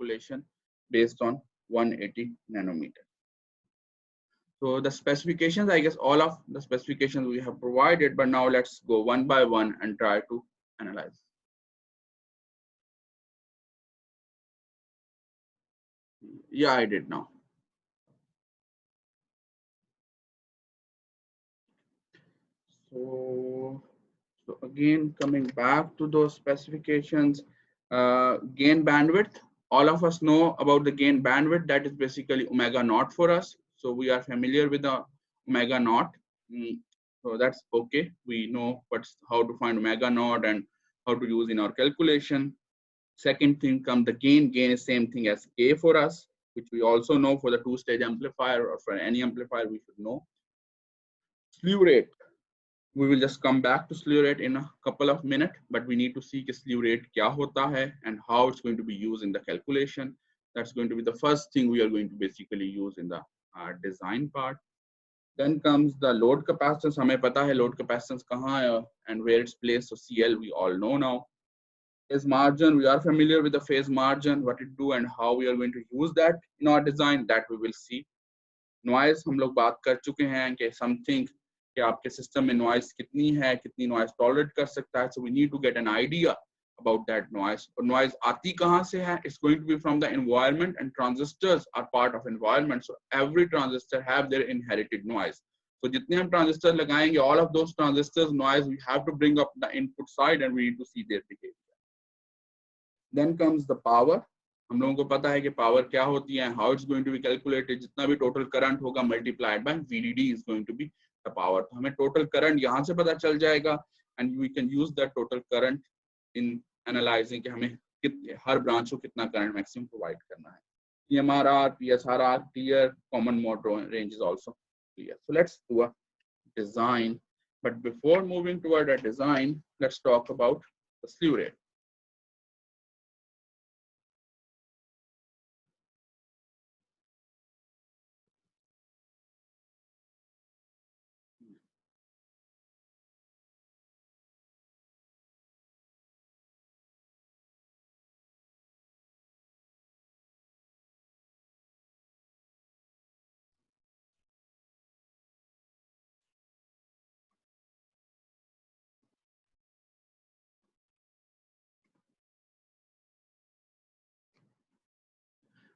calculation based on 180 nanometer. So the specifications, I guess all of the specifications we have provided, but now let's go one by one and try to analyze. Yeah, I did now. So again, coming back to those specifications, gain bandwidth. All of us know about the gain bandwidth. That is basically omega naught for us. So we are familiar with the omega naught. So that's okay. We know how to find omega naught and how to use in our calculation. Second thing comes the gain. Gain is same thing as K for us, which we also know for the two-stage amplifier or for any amplifier we should know. Slew rate. We will just come back to slew rate in a couple of minutes, but we need to see कि slew rate क्या होता है and how it's going to be used in the calculation. That's going to be the first thing we are going to basically use in the design part. Then comes the load capacitance. हमें पता है load capacitance कहाँ है and where it's placed. So CL we all know now. Phase margin, we are familiar with the phase margin, what it do and how we are going to use that in our design. That we will see. Noise हम लोग बात कर चुके हैं कि something कि आपके system में नॉइस कितनी है, कितनी नॉइस टॉलरेट कर सकता है. So we need to get an idea about that noise. और नॉइस आती कहाँ से है? It's going to be from the environment, and transistors are part of environment. So every transistor have their inherited noise. So जितने हम transistor लगाएंगे, all of those transistors noise we have to bring up the input side and we need to see their behavior. Then comes the power. हम लोगों को पता है कि power क्या होती है, how it's going to be calculated. जितना भी टोटल करंट होगा multiplied by VDD is going to be the power. तो हमें टोटल करंट यहाँ से पता चल जाएगा and we can use that total current in analyzing कि हमें हर ब्रांच को कितना करंट मैक्सिमम प्रोवाइड करना है. PMRR, PSRR clear, common mode range is also clear. So let's do a design. But before moving toward a design, let's talk about the slew rate.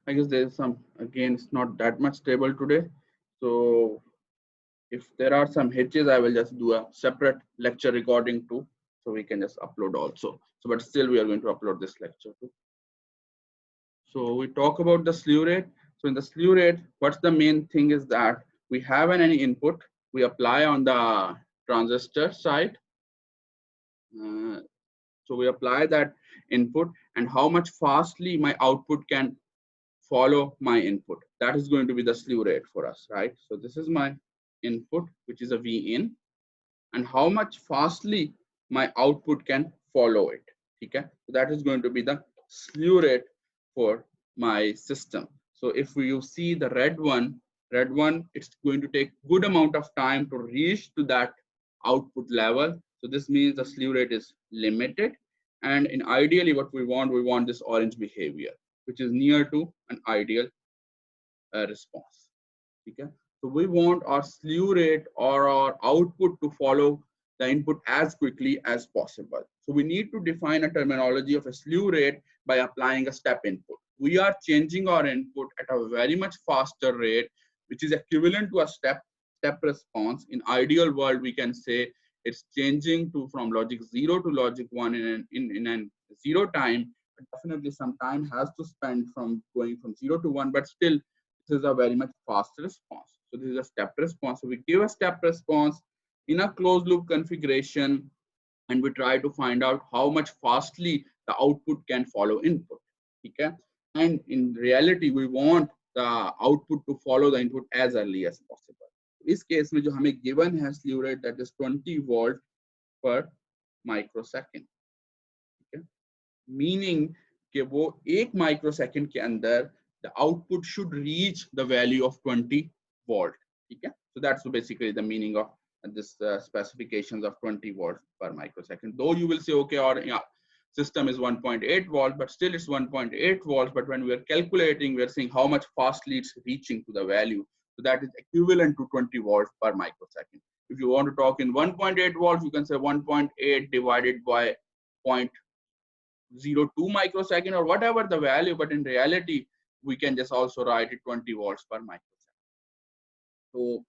I guess there's some, again, it's not that much stable today. So if there are some hitches, I will just do a separate lecture recording too. So we can just upload also. So, but still we are going to upload this lecture too. So we talk about the slew rate. So in the slew rate, what's the main thing is that we have any input, we apply on the transistor side. So we apply that input and how much fastly my output can follow my input. That is going to be the slew rate for us, right? So this is my input, which is a V in, and how much fastly my output can follow it. Okay, so that is going to be the slew rate for my system. So if you see the red one, it's going to take good amount of time to reach to that output level. So this means the slew rate is limited, and in ideally what we want this orange behavior, which is near to an ideal response. Okay, so we want our slew rate or our output to follow the input as quickly as possible. So we need to define a terminology of a slew rate by applying a step input. We are changing our input at a very much faster rate, which is equivalent to a step response. In ideal world, we can say it's changing from logic 0 to logic 1 in a 0 time. Definitely some time has to spend from going from 0 to 1, but still this is a very much fast response. So this is a step response. So we give a step response in a closed loop configuration, and we try to find out how much fastly the output can follow input. Okay, and in reality we want the output to follow the input as early as possible. इस case में जो हमें given है slew rate, that is 20 volt per microsecond. Okay, meaning कि वो एक microsecond के अंदर the output should reach the value of 20 volt. Okay, so that's basically the meaning of this specifications of 20 volts per microsecond. Though you will say, okay, or yeah, system is 1.8 volts, but still it's 1.8 volts. But when we are calculating, we are seeing how much fastly it's reaching to the value. So that is equivalent to 20 volts per microsecond. If you want to talk in 1.8 volts, you can say 1.8 divided by 0.02 microsecond or whatever the value. But in reality, we can just also write it 20 volts per microsecond. So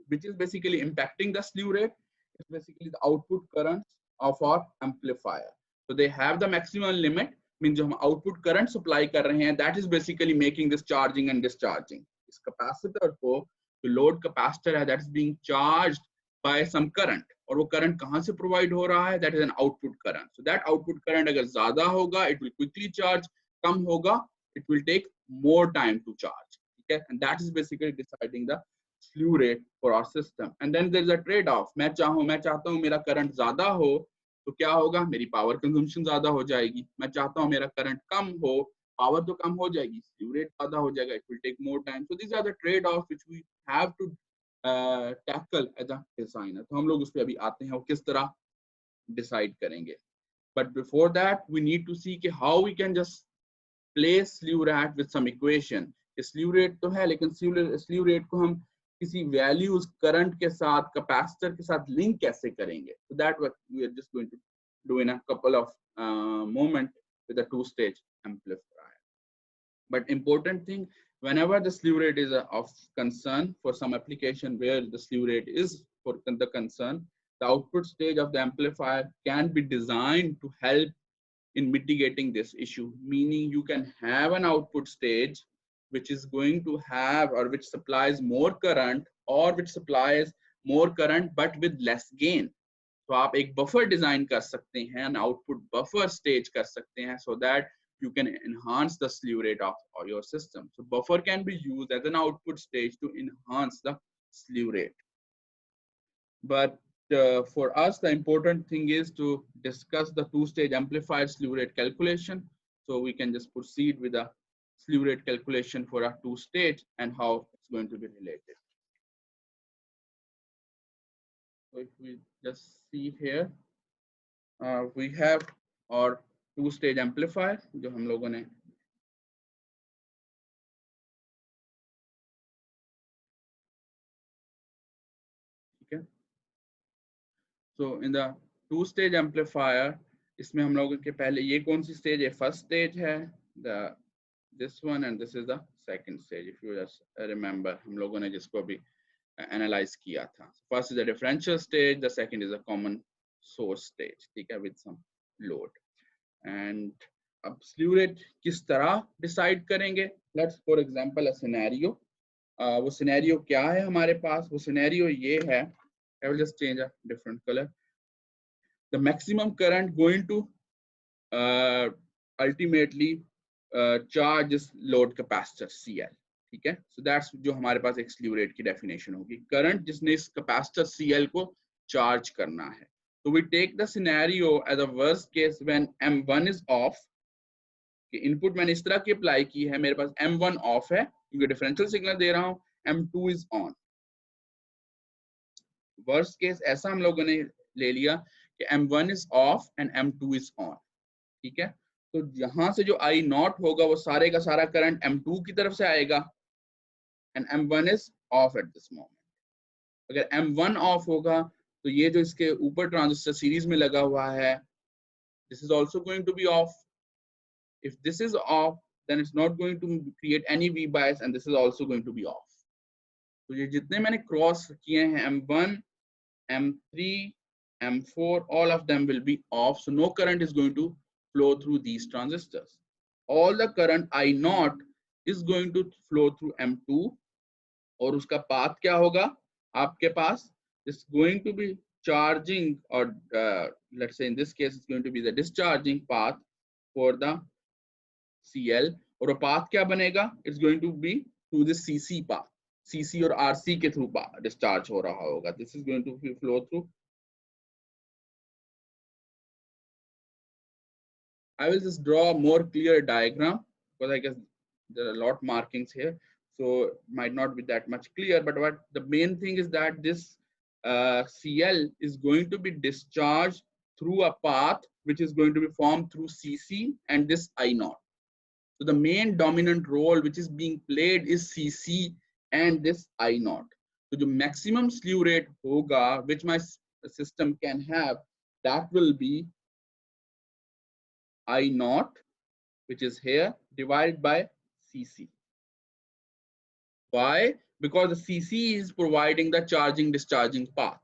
which is basically impacting the slew rate. It's basically the output currents of our amplifier. So they have the maximum limit, means जो हम output current supply कर रहे हैं, that is basically making this charging and discharging. इस capacitor को जो load capacitor है, that is being charged by some current, और वो current कहाँ से provide हो रहा है? That is an output current. So that output current अगर ज़्यादा होगा, it will quickly charge. कम होगा, it will take more time to charge. Okay, and that is basically deciding the slew rate for our system. And then there is a trade off. मैं चाहता हूँ मेरा current ज्यादा हो, तो क्या होगा? मेरी पावर कंजम्पशन ज्यादा हो जाएगी. मैं चाहता हूँ मेरा करंट कम हो, पावर तो कम हो जाएगी, slew rate ज्यादा हो जाएगा. It will take more time. So these are the trade offs which we have to tackle as a designer. तो हम लोग उस पे अभी आते हैं, वो किस तरह decide करेंगे. But before that, we need to see कि how we can just place slew rate with some equation. slew rate तो है, लेकिन slew rate को हम किसी वैल्यूज करंट के साथ, कैपेसिटर के साथ लिंक कैसे करेंगे? So that what we are just going to do in a couple of moment with a two-stage amplifier. But important thing, whenever the slew rate is of concern for some application where the slew rate is for the concern, the output stage of the amplifier can be designed to help in mitigating this issue. Meaning you can have an output stage which is going to have, or which supplies more current, or which supplies more current but with less gain. तो आप एक buffer design कर सकते हैं, an output buffer stage कर सकते हैं, so that you can enhance the slew rate of your system. So buffer can be used as an output stage to enhance the slew rate. But for us, the important thing is to discuss the two-stage amplifier slew rate calculation. So we can just proceed with the slew rate calculation for a two-stage and how it's going to be related. So if we just see here, we have our two-stage amplifier जो हम लोगों ने ठीक है. So in the two-stage amplifier, इसमें हम लोगों के पहले ये कौन सी stage है? First stage है, the this one, and this is the second stage. If you just remember, हम लोगों ने जिसको अभी analyze किया था. First is the differential stage, the second is a common source stage, ठीक है, with some load. And अब slew rate किस तरह decide करेंगे? Let's for example a scenario. वो scenario क्या है हमारे पास? वो scenario ये है. I will just change a different color. The maximum current going to ultimately charge is load capacitor CL. ठीक है. So that's जो हमारे पास एक slew rate की definition होगी. Current जिसने इस capacitor CL को charge करना है. So we take the scenario as a worst case when M1 is off. कि input मैंने इस तरह की apply की है, मेरे पास M1 off है क्योंकि differential signal दे रहा हूँ, M2 is on. Worst case ऐसा हम लोगों ने ले लिया कि M1 is off and M2 is on. ठीक है. तो यहां से जो I नॉट होगा वो सारे का सारा करंट M2 की तरफ से आएगा and M1 is off at this moment. अगर M1 ऑफ होगा तो ये जो इसके ऊपर ट्रांजिस्टर सीरीज में लगा हुआ है, this is also going to be off. If this is off, then it's not going to create any V bias and this is also going to be off. तो ये जितने मैंने क्रॉस किए हैं M1, M3, M4, all of them will be off. So no current is going to flow through these transistors. All the current I naught is going to flow through M2 और उसका path क्या होगा आपके पास? It's going to be charging, or let's say in this case it's going to be the discharging path for the CL, और वो path क्या बनेगा? It's going to be through the CC path. CC और RC के through discharge हो रहा होगा. This is going to flow through. I will just draw a more clear diagram because I guess there are a lot markings here, so it might not be that much clear. But what the main thing is that this CL is going to be discharged through a path which is going to be formed through CC and this I naught. So the main dominant role which is being played is CC and this I naught. So the maximum slew rate hoga which my system can have, that will be I naught, which is here, divided by CC. Why? Because the CC is providing the charging discharging path.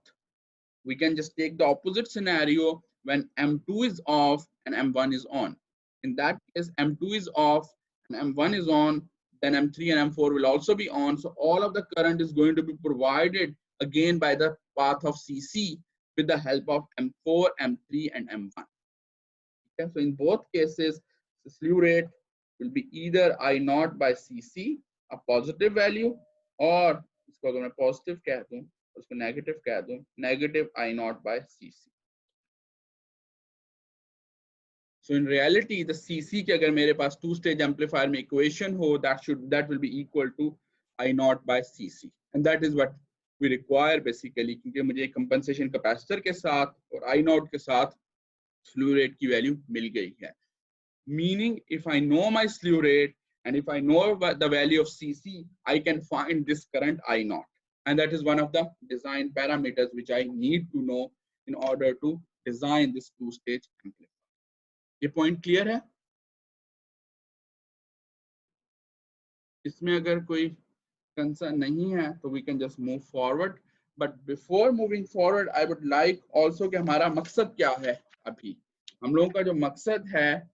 We can just take the opposite scenario when M2 is off and M1 is on. In that case, M2 is off and M1 is on, then M3 and M4 will also be on. So all of the current is going to be provided again by the path of CC with the help of M4, M3 and M1. Okay, so in both cases, the slew rate will be either I naught by CC, a positive value, or इसको अगर मैं positive कह दूं, उसको negative कह दूं, negative I naught by CC. So in reality, the CC के अगर मेरे पास two-stage amplifier में equation हो, that will be equal to I naught by CC, and that is what we require basically, क्योंकि मुझे compensation capacitor के साथ और I naught के साथ slew rate की value मिल गई है. Meaning, if I know my slew rate and if I know the value of CC, I can find this current I naught. And that is one of the design parameters which I need to know in order to design this two-stage amplifier. ये point clear है? इसमें अगर कोई concern नहीं है, तो we can just move forward. But before moving forward, I would like also कि हमारा मकसद क्या है अभी? हम लोगों का जो मकसद है,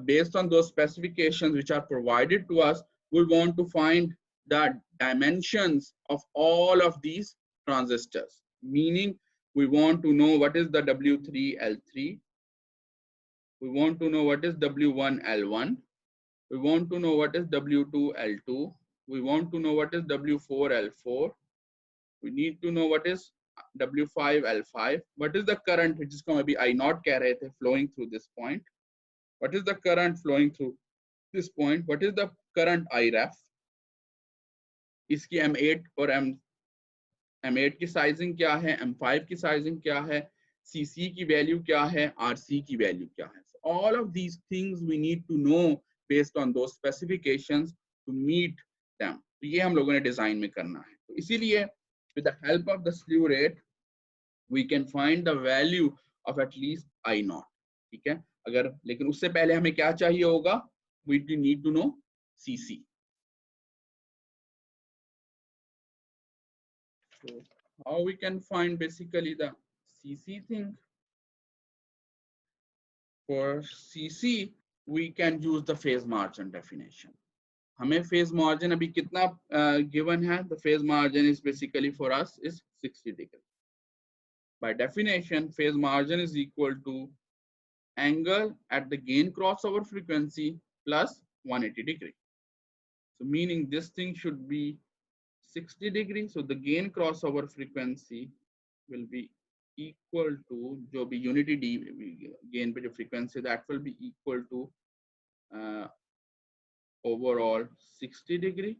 based on those specifications which are provided to us, we want to find the dimensions of all of these transistors. Meaning, we want to know what is the W3L3. We want to know what is W1L1. We want to know what is W2L2. We want to know what is W4L4. We need to know what is W5L5. What is the current which is going to be I naught कह रहे थे flowing through this point. What is the current flowing through this point? What is the current IREF? इसकी M8 और M8 की sizing क्या है? M5 की sizing क्या है? CC की value क्या है? RC की value क्या है? So all of these things we need to know based on those specifications to meet them. तो ये हम लोगों ने design में करना है. तो इसीलिए with the help of the slew rate, we can find the value of at least I naught. ठीक है? अगर लेकिन उससे पहले हमें क्या चाहिए होगा? We need to know CC. So how we can find basically the CC thing? For CC, we can use the phase margin definition. हमें phase margin अभी कितना given है? The phase margin is basically for us is 60 degree. By definition, phase margin is equal to angle at the gain crossover frequency plus 180 degree. So meaning this thing should be 60 degrees. So the gain crossover frequency will be equal to जो भी unity D gain पे जो frequency that will be equal to overall 60 degree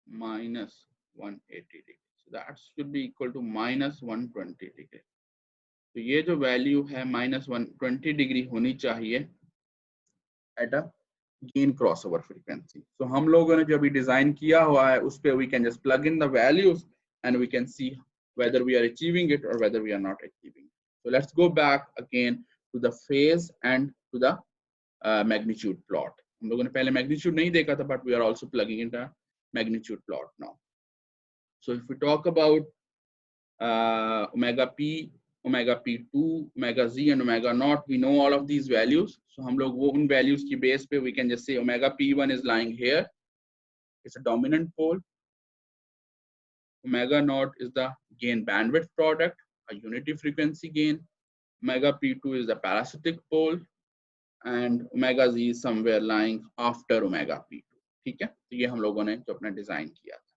minus 180 degree. So that should be equal to minus 120 degree. तो ये जो value है minus 120 degree होनी चाहिए at a gain crossover frequency. So हम लोगों ने जो अभी डिजाइन किया हुआ है उस पे we can just plug in the values and we can see whether we are achieving it or whether we are not achieving it. So let's go back again to the phase and to the magnitude plot. हम लोगों ने पहले magnitude नहीं देखा था, but we are also plugging in the magnitude plot now. So if we talk about omega p, omega p2, omega z and omega naught, we know all of these values. So हम लोग वो उन values की base पे we can just say omega p1 is lying here. It's a dominant pole. Omega naught is the gain bandwidth product, a unity frequency gain. Omega p2 is the parasitic pole, and omega z is somewhere lying after omega p2. ठीक है? तो ये हम लोगों ने जो अपना design किया था.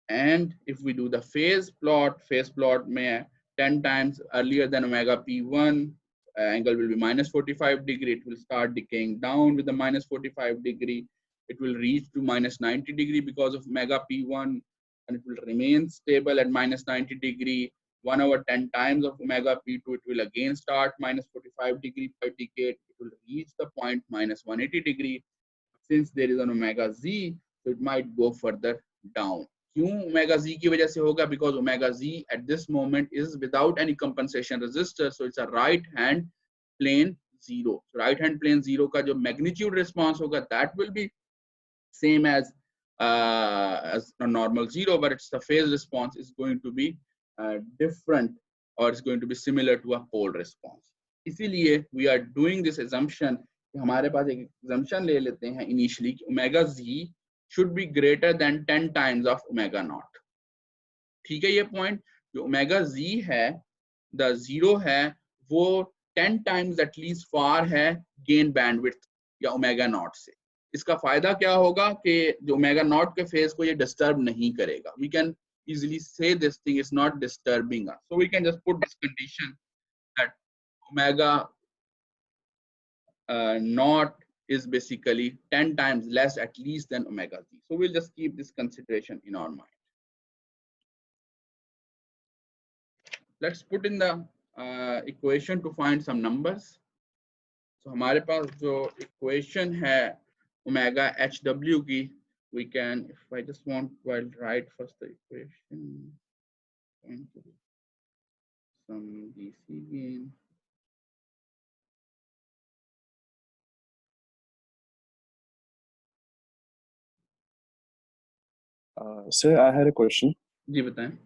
And if we do the phase plot में 10 times earlier than omega p1, angle will be minus 45 degree. It will start decaying down with the minus 45 degree. It will reach to minus 90 degree because of omega p1, and it will remain stable at minus 90 degree 1 over 10 times of omega p2, it will again start minus 45 degree per decade. It will reach the point minus 180 degree. Since there is an omega z, so it might go further down. क्यों omega z की वजह से होगा? Because omega z at this moment is without any compensation resistor, so it's a right hand plane zero. So right hand plane zero का जो magnitude response होगा, that will be same as a normal zero, but it's the phase response is going to be different, or it's going to be similar to a pole response. इसीलिए we are doing this assumption कि हमारे पास एक assumption ले लेते हैं initially कि omega z should be greater than 10 times of omega naught. ठीक है, ये point जो omega z है, the zero है, वो 10 times at least far है gain bandwidth या omega naught से. इसका फायदा क्या होगा कि जो ओमेगा नॉट के फेज को ये डिस्टर्ब नहीं करेगा. We can easily say this thing is not disturbing us, so we can just put this condition that omega naught is basically 10 times less at least than omega z. So we'll just keep this consideration in our mind. Let's put in the equation to find some numbers. So हमारे पास जो equation है omega hw की, we can, if I just want to, I'll write first the equation, some DC gain. Sir, I had a question. जी बताएं.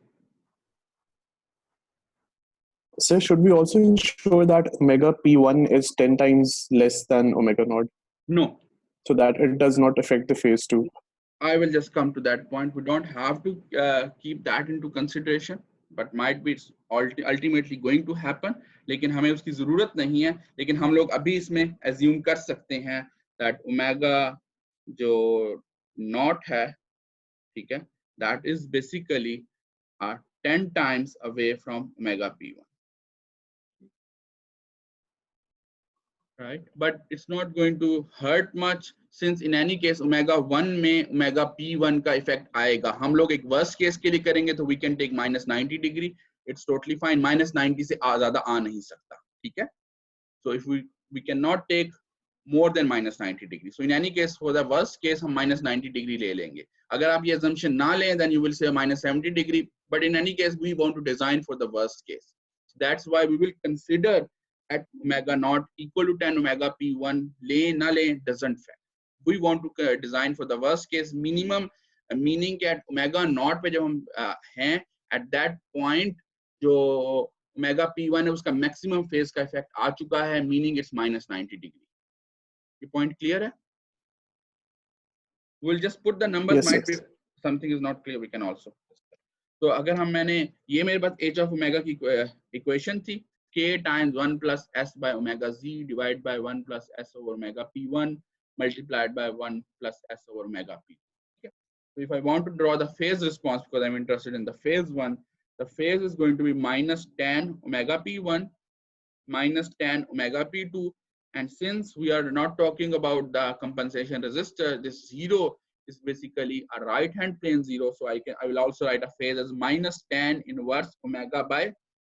Sir, should we also ensure that omega p1 is 10 times less than omega naught? No. So that it does not affect the phase 2. I will just come to that point. We don't have to keep that into consideration, but might be it's ultimately going to happen. लेकिन हमें उसकी जरूरत नहीं है. लेकिन हम लोग अभी इसमें assume कर सकते हैं that omega जो naught है, ठीक है, that is basically 10 times away from omega p1. Right, but it's not going to hurt much since in any case omega 1 में omega p1 का effect आएगा. हम लोग एक worst case के लिए करेंगे तो we can take minus 90 degree. It's totally fine. minus 90 से ज़्यादा आ नहीं सकता. ठीक है. So if we cannot take more than minus 90 degree. So in any case for the worst case हम minus 90 degree ले लेंगे. अगर आप ये assumption ना लें then you will say minus 70 degree. But in any case we want to design for the worst case. So that's why we will consider at omega naught equal to 10 omega p1 ले ना ले doesn't matter. We want to design for the worst case minimum, meaning कि at omega naught पे जब हम हैं at that point जो omega p1 है उसका maximum phase का effect आ चुका है, meaning it's minus 90 degree. ये point clear है? We'll just put the numbers. Yes, might be something is not clear, we can also. तो अगर हम मैंने ये मेरे पास h of omega की equation थी, k times 1 plus s by omega z divided by 1 plus s over omega p1 multiplied by 1 plus s over omega p. Okay. So if I want to draw the phase response, because I'm interested in the phase one, the phase is going to be minus tan omega p1 minus tan omega p2. And since we are not talking about the compensation resistor, this zero is basically a right hand plane zero. So I will also write a phase as minus tan inverse omega by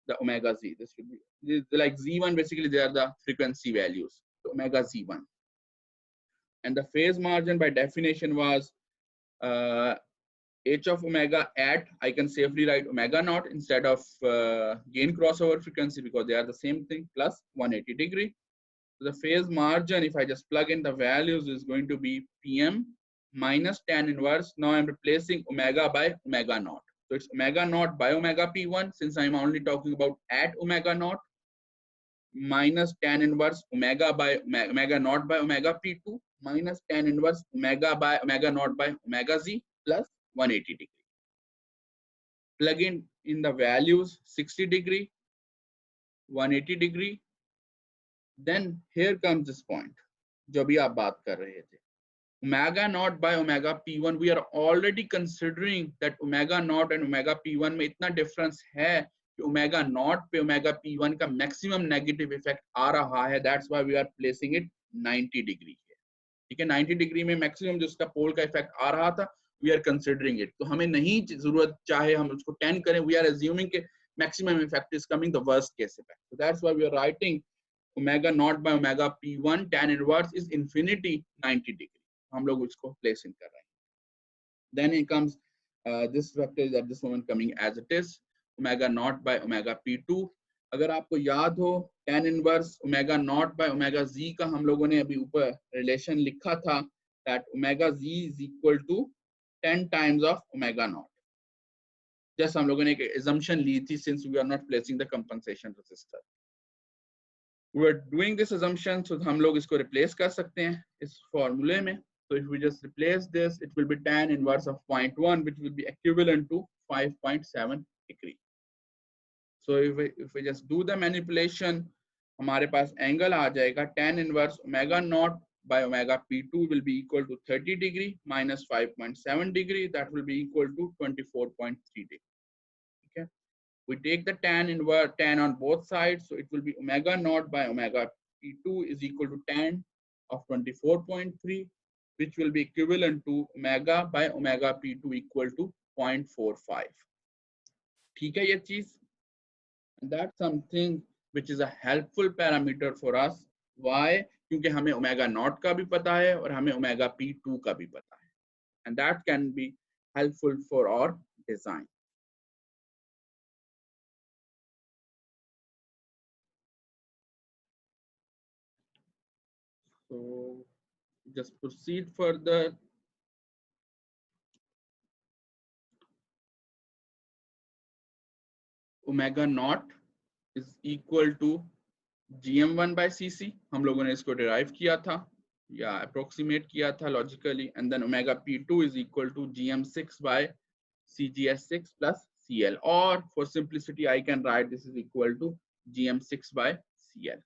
the omega z. This should be like z1, basically they are the frequency values. So omega z1. And the phase margin by definition was h of omega at, I can safely write omega naught instead of gain crossover frequency because they are the same thing, plus 180 degree. So the phase margin, if I just plug in the values, is going to be Pm minus tan inverse. Now I'm replacing omega by omega naught. So it's omega naught by omega p1, since I'm only talking about at omega naught, minus tan inverse omega by omega naught by omega p2 minus tan inverse omega by omega naught by omega z plus 180 degree. Plug in the values 60 degree, 180 degree. Then here comes this point जो भी आप बात कर रहे थे. Omega naught by omega p1, we are already considering that omega naught and omega p1 में इतना difference है कि omega naught पे omega p1 का maximum negative effect आ रहा है. That's why we are placing it 90 degree here. ठीक है, 90 degree में maximum जो उसका pole का effect आ रहा था, we are considering it. तो हमें नहीं जरूरत चाहे हम उसको 10 करें, we are assuming कि maximum effect is coming, the worst case effect. So that's why we are writing omega naught by omega p1 tan inverse is infinity 90 degree. हम लोग उसको place in कर रहे हैं. Then it comes this vector is at this moment coming as it is omega naught by omega p2. अगर आपको याद हो tan inverse omega naught by omega z का हम लोगों ने अभी ऊपर relation लिखा था that omega z is equal to 10 times of omega naught. Just हम लोगों ने एक assumption ली थी since we are not placing the compensation resistor. We are doing this assumption, so हम लोग इसको replace कर सकते हैं इस formula में. So if we just replace this, it will be tan inverse of 0.1, which will be equivalent to 5.7 degree. So if we just do the manipulation, हमारे पास angle आ जाएगा tan inverse omega naught by omega p2 will be equal to 30 degree minus 5.7 degree. That will be equal to 24.3 degree. Okay. We take the tan inverse tan on both sides, so it will be omega naught by omega p2 is equal to tan of 24.3, which will be equivalent to omega by omega p2 equal to 0.45. ठीक है ये चीज? And that's something which is a helpful parameter for us. Why? क्योंकि हमें omega naught का भी पता है और हमें omega p2 का भी पता है, and that can be helpful for our design. So just proceed further. Omega naught is equal to gm1 by cc. हम लोगों ने इसको derive किया था या approximate किया था logically, and then omega p2 is equal to gm6 by cgs6 plus cl, or for simplicity I can write this is equal to gm6 by cl.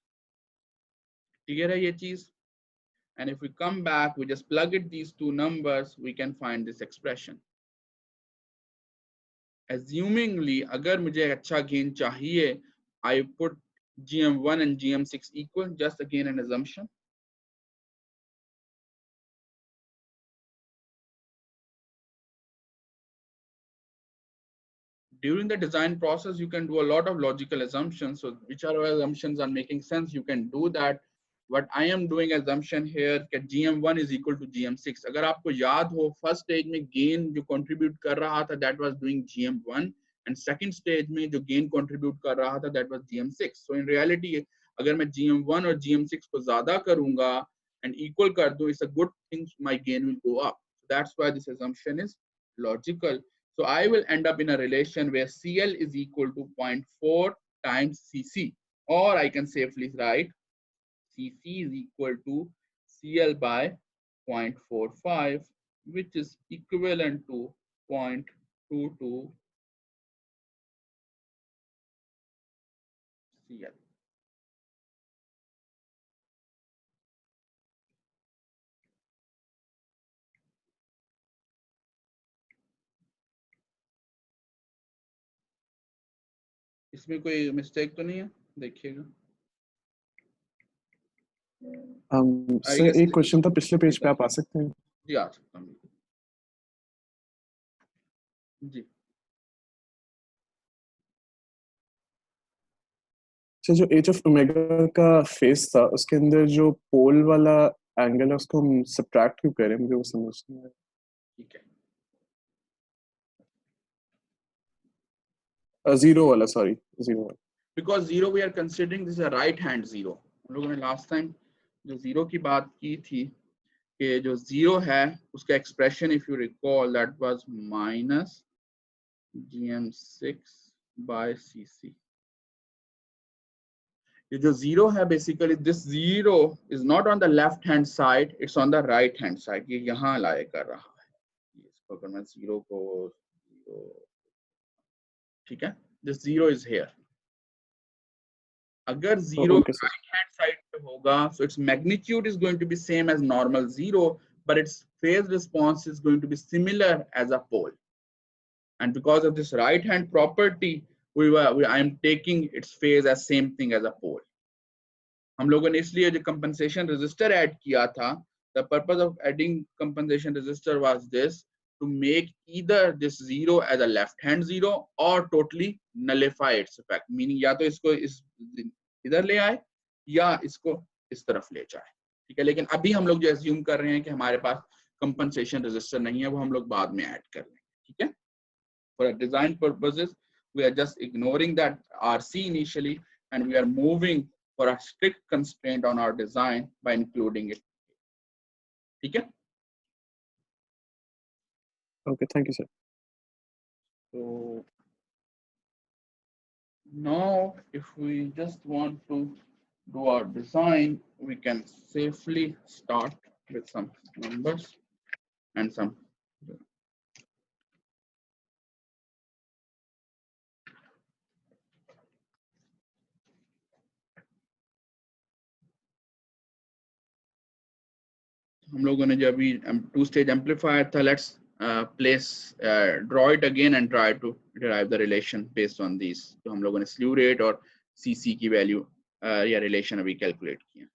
Clear है ये चीज? And if we come back, we just plug it these two numbers, we can find this expression. Assumingly, अगर मुझे अच्छा gain चाहिए, I put gm1 and gm6 equal, just again an assumption. During the design process, you can do a lot of logical assumptions. So whichever assumptions are making sense, you can do that. What I am doing assumption here that gm1 is equal to gm6. अगर आपको याद हो first stage में gain जो contribute कर रहा था that was doing gm1, and second stage में जो gain contribute कर रहा था that was gm6. So in reality अगर मैं gm1 और gm6 को ज़्यादा करूँगा and equal कर दूँ, it's a good thing my gain will go up. So that's why this assumption is logical. So I will end up in a relation where CL is equal to 0.4 times CC, or I can safely write CC is equal to CL by 0.45, which is equivalent to 0.22 CL. इसमें कोई mistake तो नहीं है? देखिएगा. Sir एक question था पिछले page पे, आप आ सकते हैं? जी आ सकता हूँ जी. अच्छा, जो एच ऑफ ओमेगा का फेस था उसके अंदर जो पोल वाला एंगल है उसको हम सब्ट्रैक्ट क्यों करें, मुझे वो समझ नहीं आया. ठीक है. जीरो वाला, सॉरी जीरो वाला. Because zero we are considering this is a right hand zero. हम लोगों ने लास्ट टाइम जो जीरो की बात की थी कि जो जीरो है उसका expression if you recall that was minus gm6 by cc. ये जो जीरो है basically this zero is not on the left hand side, it's on the right hand side. ये यहाँ लाए कर रहा है. इसको अगर मैं जीरो को ठीक है, दिस जीरो इज हियर. अगर जीरो राइट हैंड साइड पे होगा so its magnitude is going to be same as normal zero, but its phase response is going to be similar as a pole. And because of this right hand property, I am taking its phase as same thing as a pole. हम लोगों ने इसलिए जो compensation resistor add किया था, the purpose of adding compensation resistor was this to make either this zero as a left hand zero or totally nullify its effect, meaning या तो इसको इस इधर ले आए या इसको इस तरफ ले जाए, ठीक है। लेकिन अभी हम लोग जो assume कर रहे हैं कि हमारे पास compensation resistor नहीं है, वो हम लोग बाद में ऐड कर लेंगे, ठीक है। For design purposes, we are just ignoring that RC initially, and we are moving for a strict constraint on our design by including it. Okay. Okay, thank you, sir. So now, if we just want to do our design, we can safely start with some numbers and some. हम लोगों ने जब भी two stage amplifier था, let's draw it again and try to derive the relation based on these. तो हम लोगों ने slew rate और CC की value या relation अभी calculate किया.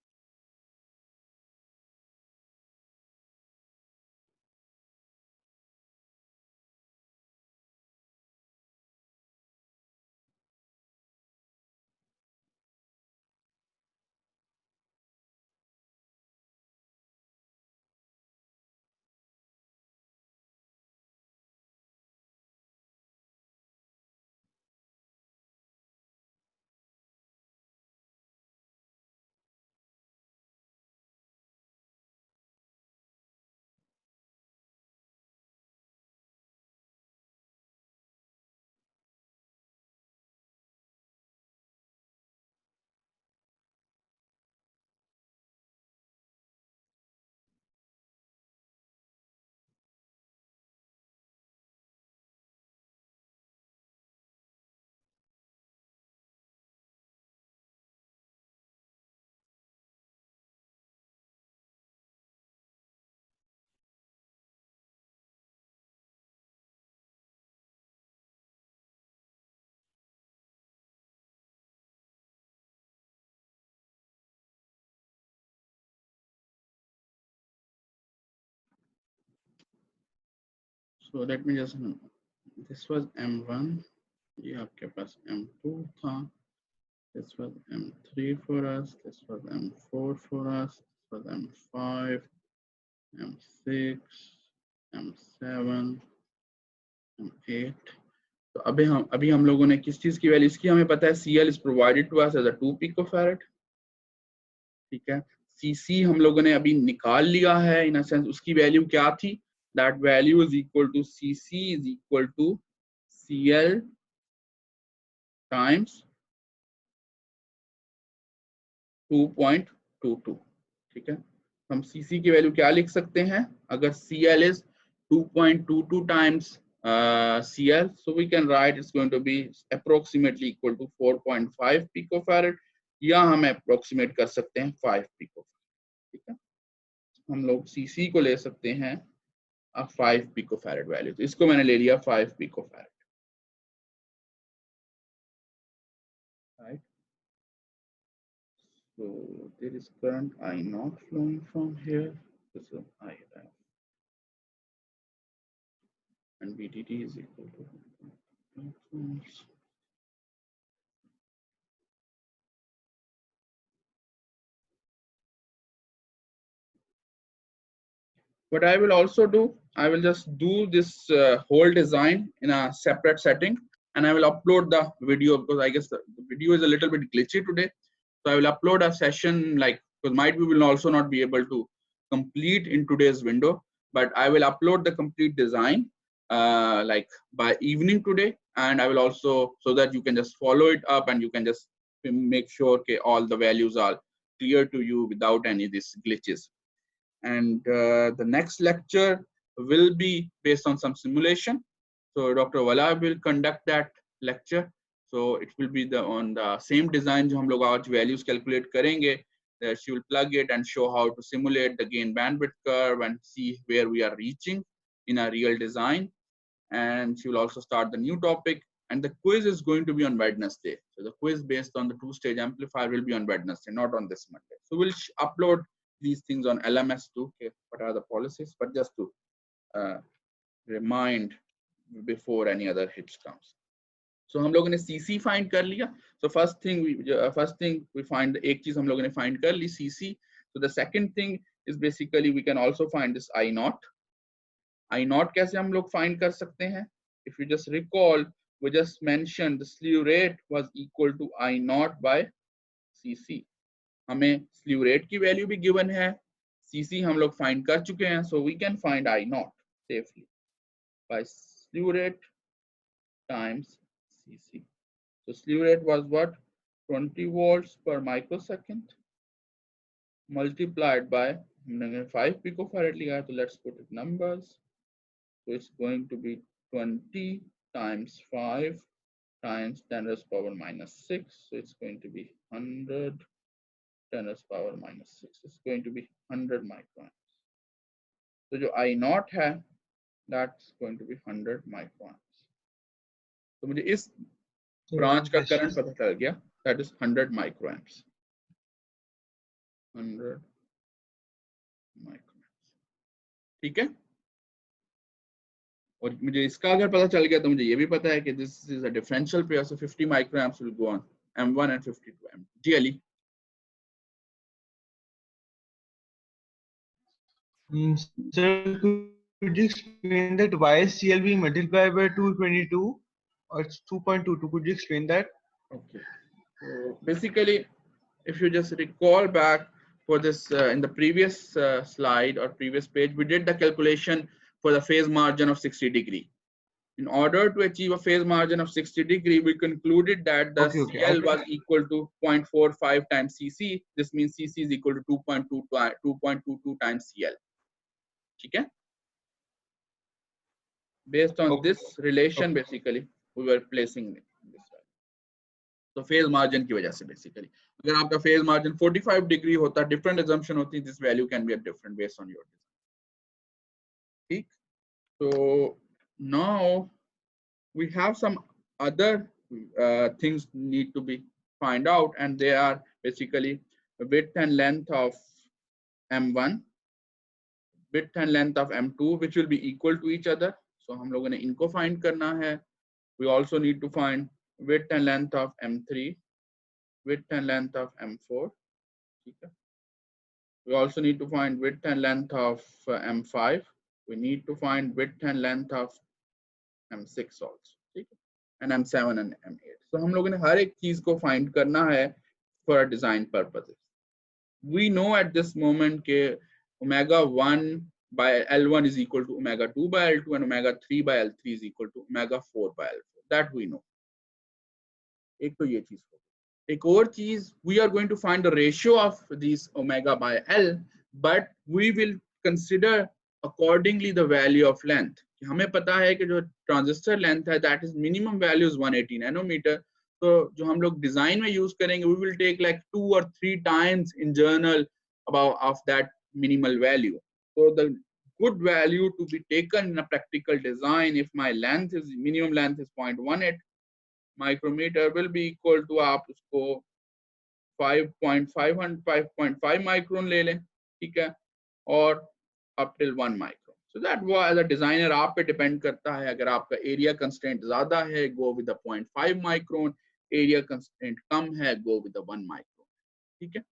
So let me just, this was M1, ये आपके पास M2 था, this was M3 for us, this was M4 for us, this was M5, M6, M7, M8. तो अभी हम लोगों ने किस चीज की वैल्यू, इसकी हमें पता है CL is provided to us as a 2 picofarad, ठीक है। CC हम लोगों ने अभी निकाल लिया है, इन अ सेंस उसकी वैल्यू क्या थी, that value is equal to CC is equal to CL times 2.22, ठीक है। हम CC की वैल्यू क्या लिख सकते हैं, अगर CL is 2.22 times CL, so we can write it's going to be approximately equal to 4.5 picofarad, या हम approximate कर सकते हैं 5 picofarad, ठीक है। हम लोग CC को ले सकते हैं 5 picofarad वैल्यू, तो इसको मैंने ले लिया 5 picofarad, right? So there is current I not flowing from here, this is I have, and VDD is equal to. What I will also do, I will just do this whole design in a separate setting, and I will upload the video, because I guess the video is a little bit glitchy today. So I will upload a session, like, because might we will also not be able to complete in today's window, but I will upload the complete design like by evening today, and I will also, so that you can just follow it up and you can just make sure okay, all the values are clear to you without any of these glitches. And the next lecture will be based on some simulation. So Dr. Wala will conduct that lecture. So it will be on the same design जो हम लोग आज values calculate करेंगे. She will plug it and show how to simulate the gain bandwidth curve and see where we are reaching in a real design. And she will also start the new topic. And the quiz is going to be on Wednesday. So the quiz based on the two-stage amplifier will be on Wednesday, not on this Monday. So we'll upload these things on LMS too. Okay, what are the policies? But just to remind before any other hitch comes. So हम लोगों ने CC find कर लिया. So first thing we find, एक चीज हम लोगों ने find कर ली CC. So the second thing is basically we can also find this I naught. I naught कैसे हम लोग find कर सकते हैं? If you just recall, we just mentioned the slew rate was equal to I naught by CC. हमें slew rate की value भी given है, CC हम लोग find कर चुके हैं, so we can find I naught safely by slew rate times CC. So slew rate was what? 20 volts per microsecond multiplied by 5 picofarad लिया, so let's put it numbers. So it's going to be 20 times 5 times 10 raised power minus 6. So it's going to be 100 10 raised power minus 6. It's going to be 100 microamps. So जो I naught है, that's going to be 100 microamps. तो मुझे इस branch का current पता चल गया, that is 100 microamps. 100 microamps. ठीक है? और मुझे इसका अगर पता चल गया तो मुझे ये भी पता है कि this is a differential pair, so 50 microamps will go on M1 and 52 M. G Ali. Sir, could you explain that why is CL being multiplied by 222 or it's 2.22? Could you explain that? Okay. So basically, if you just recall back for this in the previous slide or previous page, we did the calculation for the phase margin of 60 degree. In order to achieve a phase margin of 60 degree, we concluded that the CL was equal to 0.45 times CC. This means CC is equal to 2.22 times CL. Okay? Based on this relation, basically, we were placing this. तो phase margin की वजह से basically अगर आपका phase margin 45 degree होता, different assumption होती, this value can be different based on your design. ठीक. So now we have some other things need to be find out, and they are basically width and length of M1, width and length of M2, which will be equal to each other. So हम लोगों ने इनको find करना है. We also need to find width and length of M3, width and length of M4. We also need to find width and length of M5. We need to find width and length of M6 also, and M7 and M8. So हम लोगों ने हर एक चीज को find करना है for design purposes. We know at this moment के omega 1 by L1 is equal to omega 2 by L2 and omega 3 by L3 is equal to omega 4 by L4. That we know. एक तो ये चीज हो. एक और चीज, we are going to find the ratio of these omega by L, but we will consider accordingly the value of length. हमें पता है कि जो ट्रांजिस्टर लेंथ है, that is minimum value is 180 nanometer. तो जो हम लोग डिजाइन में यूज करेंगे, we will take like 2 or 3 times in journal about of that minimal value. So the good value to be taken in a practical design, if my length is minimum length is 0.18 micrometer, will be equal to आप उसको 5.5 micron ले लें, ठीक है, और up till 1 micron. So that वो as a designer आप पे depend करता है. अगर आपका area constraint ज़्यादा है, go with the 0.5 micron. Area constraint कम है, go with the 1 micron. ठीक है.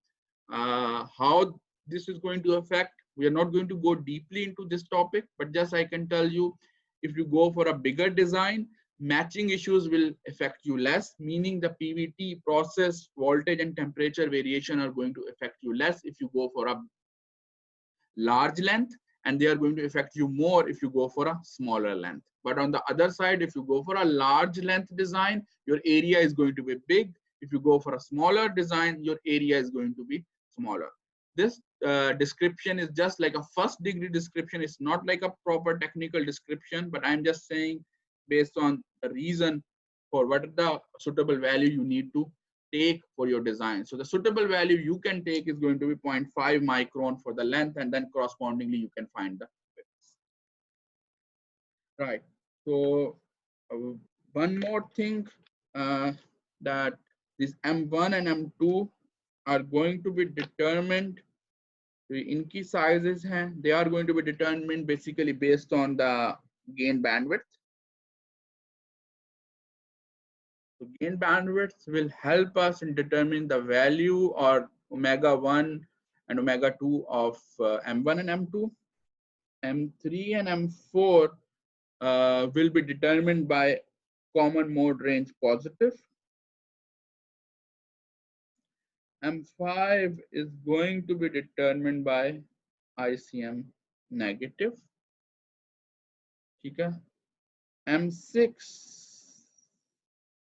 How this is going to affect, we are not going to go deeply into this topic, but just I can tell you, if you go for a bigger design, matching issues will affect you less, meaning the PVT process, voltage and temperature variation are going to affect you less if you go for a large length, and they are going to affect you more if you go for a smaller length. But on the other side, if you go for a large length design, your area is going to be big. If you go for a smaller design, your area is going to be smaller. This description is just like a first degree description. It's not like a proper technical description, but I'm just saying based on the reason for what is the suitable value you need to take for your design. So the suitable value you can take is going to be 0.5 micron for the length, and then correspondingly you can find the width. Right. So one more thing, that this M1 and M2 are going to be determined. इनकी sizes हैं, they are going to be determined basically based on the gain bandwidth. So gain bandwidth will help us in determining the value or omega 1 and omega 2 of M1 and M2. M3 and M4 will be determined by common mode range positive. M5 is going to be determined by ICM negative. Okay. M6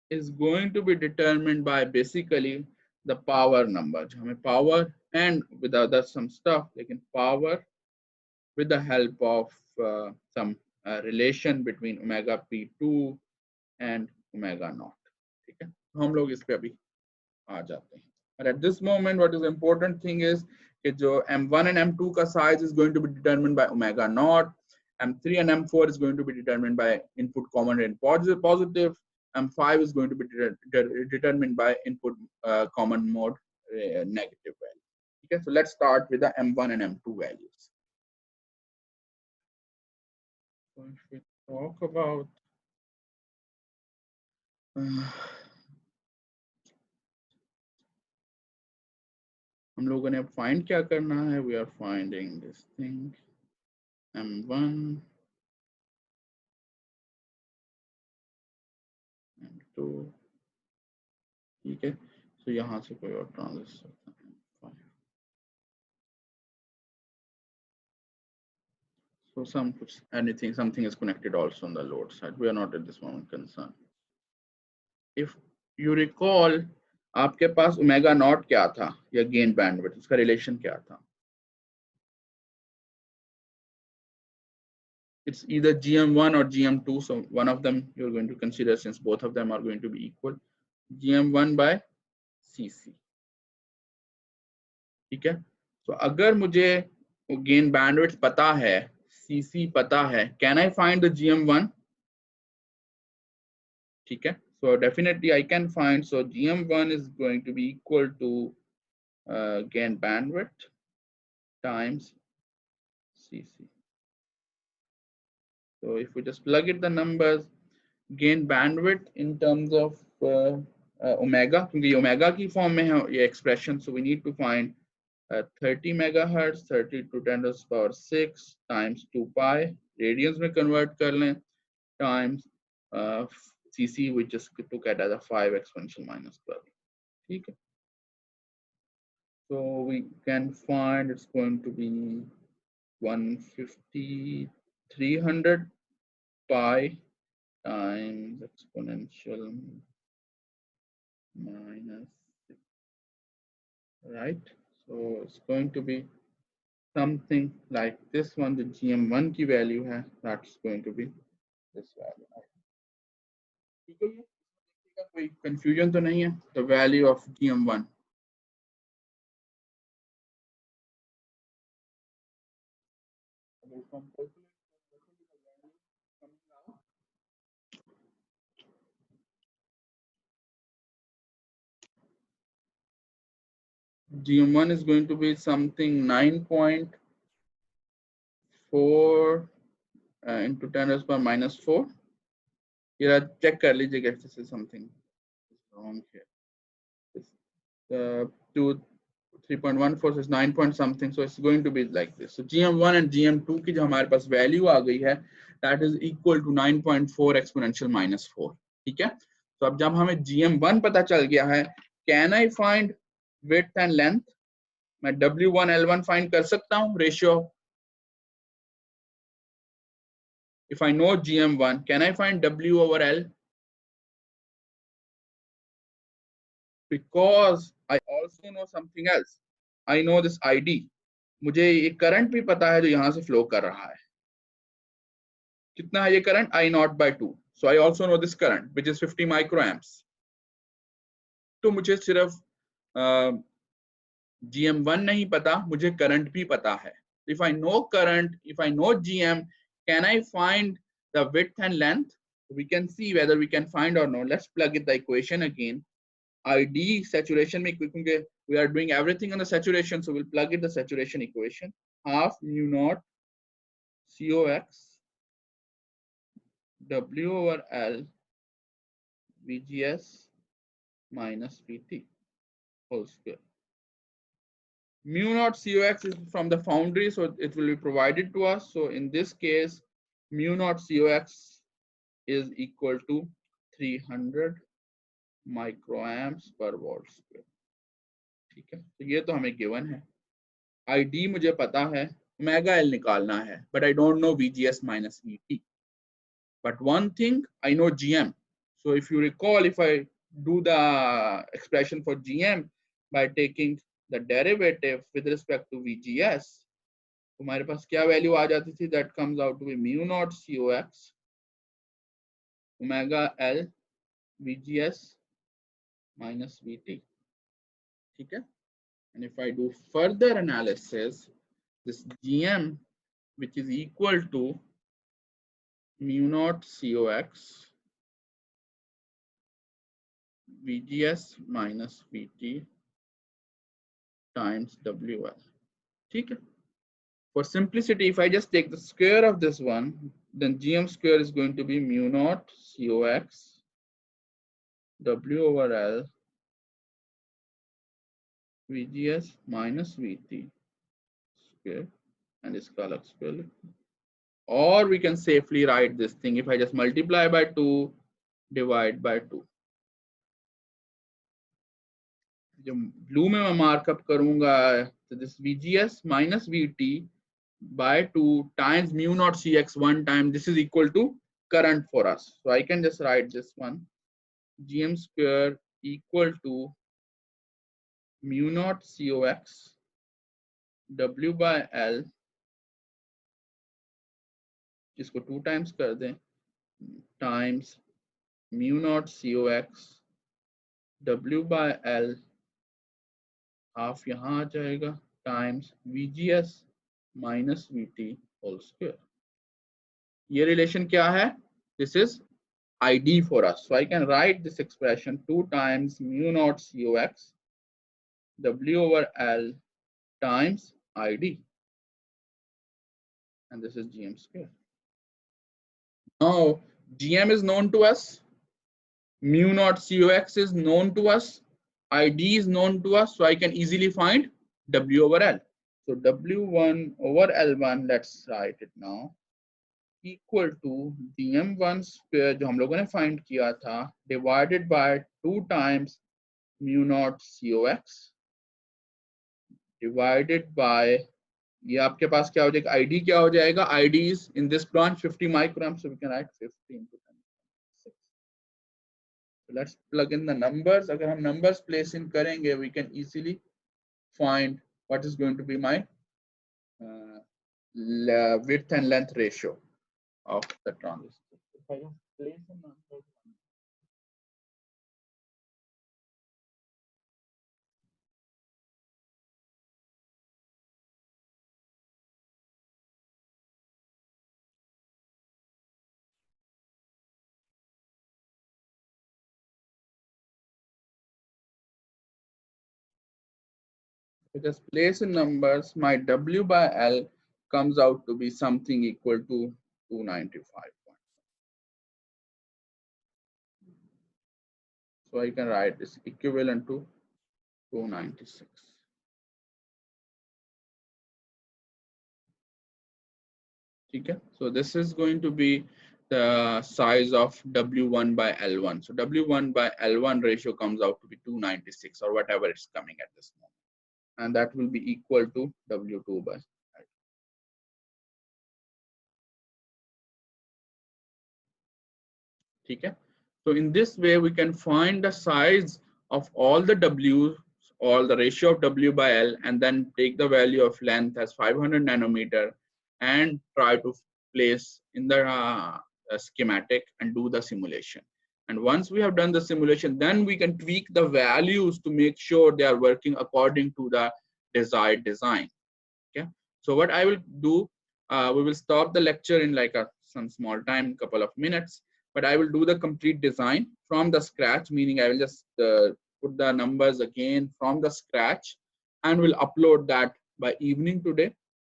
is going to be determined by basically the power number. Power and with other some stuff, like in power with the help of some relation between omega p2 and omega naught. ठीक है, हम लोग इस पे अभी आ जाते हैं. But at this moment, what is the important thing is कि जो M1 and M2 का size is going to be determined by omega naught. M3 and M4 is going to be determined by input common range positive. M5 is going to be determined by input common mode negative value. Okay, so let's start with the M1 and M2 values. So if we talk about हम लोगों ने अब find क्या करना है? We are finding this thing M1 M2. ठीक है, so यहाँ से कोई और transistor so something is connected also on the load side. We are not at this moment concerned. If you recall, आपके पास ओमेगा नॉट क्या था या गेन बैंडविड्थ, उसका रिलेशन क्या था? It's either GM1 or GM2, so one of them you're going to consider since both of them are going to be equal. GM1 by CC. ठीक है, तो अगर मुझे गेन बैंडविड्थ पता है, CC पता है, can I find the GM1? ठीक है, so definitely I can find. So GM1 is going to be equal to gain bandwidth times CC. So if we just plug in the numbers, gain bandwidth in terms of omega, क्योंकि omega की form में है ये expression, so we need to find 30 megahertz, 30 to 10 to the power 6 times 2 pi, radians में convert कर लें, times CC, we just took it as a 5 exponential minus 12. ठीक है, so we can find it's going to be 150, 300 pi times exponential minus 6, right? So it's going to be something like this one. The GM1 की value है, that's going to be this value. ठीक है, कोई confusion तो नहीं है? The value of GM1. GM1 is going to be something 9.4 into 10 raised by minus 4. Here check कर लीजिएगा if this is something wrong here. This 3.14 is 9 point something, so it's going to be like this. So GM1 and GM2 की जो हमारे पास value आ गई है, that is equal to 9.4 exponential minus 4. ठीक है, तो अब जब हमें GM1 पता चल गया है, can I find width and length? मैं W1 L1 find कर सकता हूँ ratio. If I know GM1, can I find W over L? Because I also know something else. I know this ID. मुझे ये करंट भी पता है जो यहाँ से फ्लो कर रहा है. कितना है ये current? I0 by 2. So I also know this current, which is 50 microamps. तो मुझे सिर्फ GM1 नहीं पता, मुझे करंट भी पता है. If I know current, if I know GM, can I find the width and length? We can see whether we can find or no. Let's plug in the equation again. ID saturation में क्योंकि we are doing everything on the saturation, so we'll plug in the saturation equation. Half mu naught COX W over L VGS minus VT whole square. Mu naught COX is from the foundry, so it will be provided to us. So in this case, mu naught COX is equal to 300 microamps per watt square. ठीक है, तो ये तो हमें given है. ID मुझे पता है, ओमेगा L निकालना है, but I don't know VGS minus VT. But one thing I know GM. So if you recall, if I do the expression for GM by taking the derivative with respect to VGS, तो हमारे पास क्या value आ जाती थी? That comes out to be mu naught COX omega L VGS minus VT. ठीक है? And if I do further analysis, this GM, which is equal to mu naught COX VGS minus VT times WL. ठीक है? For simplicity, if I just take the square of this one, then GM square is going to be mu naught COX W over L VGS minus VT square and इसका अलग square. Or we can safely write this thing if I just multiply by 2, divide by 2. जो blue में मैं markup करूँगा, so this VGS minus VT by 2 times mu naught CX 1 time, this is equal to current for us. So I can just write this one, GM square equal to mu naught COX W by L, जिसको 2 times कर दें, times mu naught COX W by L half यहाँ आ जाएगा times VGS minus VT whole square. ये relation क्या है? This is ID for us. So I can write this expression 2 times mu naught COX W over L times ID. And this is GM square. Now GM is known to us. Mu naught COX is known to us. ID is known to us. So I can easily find W over L. So W1 over L1, let's write it now, equal to GM1 square जो हम लोगों ने find किया था, divided by 2 times mu naught COX divided by, ये आपके पास क्या हो जाएगा? ID क्या हो जाएगा? ID is in this branch 50 micrograms, so we can write 50 into 10. So let's plug in the numbers. अगर हम numbers place in करेंगे, we can easily find what is going to be my width and length ratio of the transistor. If I just place in numbers, if I just place in numbers, my W by L comes out to be something equal to 295. So I can write this equivalent to 296. Okay, so this is going to be the size of W1 by L1. So W1 by L1 ratio comes out to be 296 or whatever it's coming at this moment. And that will be equal to W2 by L2. Okay, so in this way we can find the size of all the W's, or the ratio of W by L, and then take the value of length as 500 nanometer and try to place in the schematic and do the simulation. And once we have done the simulation, then we can tweak the values to make sure they are working according to the desired design. Okay, so what I will do, we will stop the lecture in like some small time, couple of minutes, but I will do the complete design from the scratch, meaning I will just put the numbers again from the scratch and will upload that by evening today,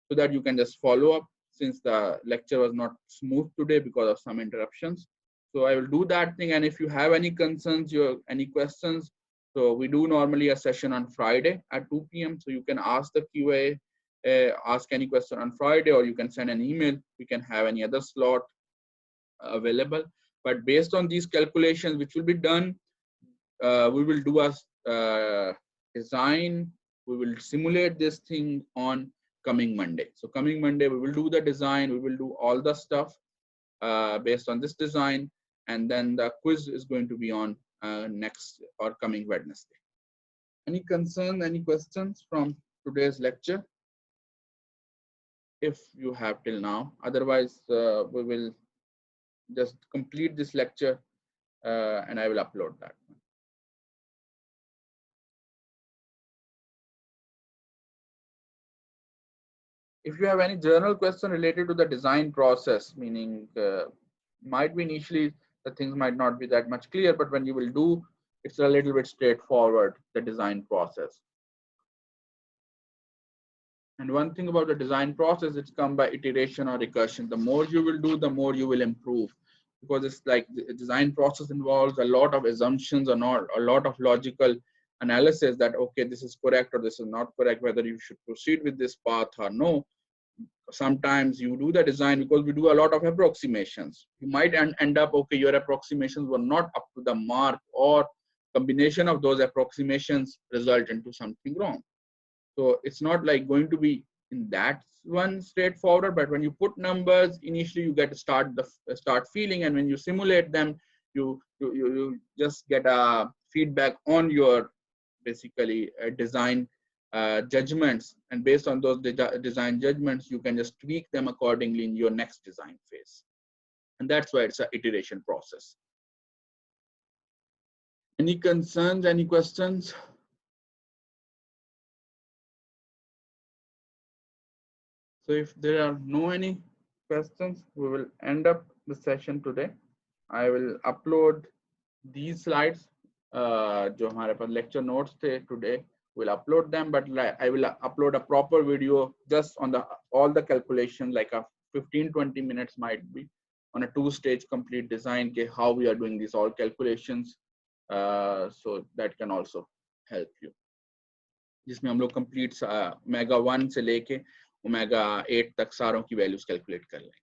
so that you can just follow up, since the lecture was not smooth today because of some interruptions. So I will do that thing. And if you have any concerns, any questions, so we do normally a session on Friday at 2 p.m. So you can ask the QA, ask any question on Friday, or you can send an email. We can have any other slot available. But based on these calculations, which will be done, we will do a design. We will simulate this thing on coming Monday. So coming Monday, we will do the design. We will do all the stuff based on this design. And then the quiz is going to be on next or coming Wednesday. Any concern, any questions from today's lecture? If you have till now, otherwise we will just complete this lecture and I will upload that. If you have any general question related to the design process, meaning might be initially the things might not be that much clear, but when you will do, it's a little bit straightforward, the design process. And one thing about the design process, it's come by iteration or recursion. The more you will do, the more you will improve, because it's like the design process involves a lot of assumptions or not a lot of logical analysis that, okay, this is correct or this is not correct, whether you should proceed with this path or no. Sometimes you do the design because we do a lot of approximations. You might end up, okay, your approximations were not up to the mark, or combination of those approximations result into something wrong. So it's not like going to be in that one straightforward, but when you put numbers, initially you get to start feeling, and when you simulate them, you just get a feedback on your basically design judgments, and based on those design judgments, you can just tweak them accordingly in your next design phase. And that's why it's an iteration process. Any concerns, any questions? So if there are no any questions, we will end up the session today. I will upload these slides, जो हमारे पास lecture notes थे today. We'll upload them, but I will upload a proper video just on all the calculations, like a 15-20 minutes might be, on a 2-stage complete design के how we are doing these all calculations. So that can also help you. जिसमें हम लोग complete omega 1 से लेके omega 8 तक सारों की values calculate कर लेंगे.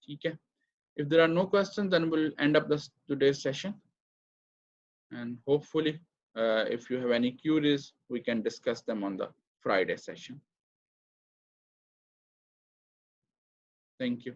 ठीक है? If there are no questions, then we'll end up today's session. And hopefully, if you have any queries, we can discuss them on the Friday session. Thank you.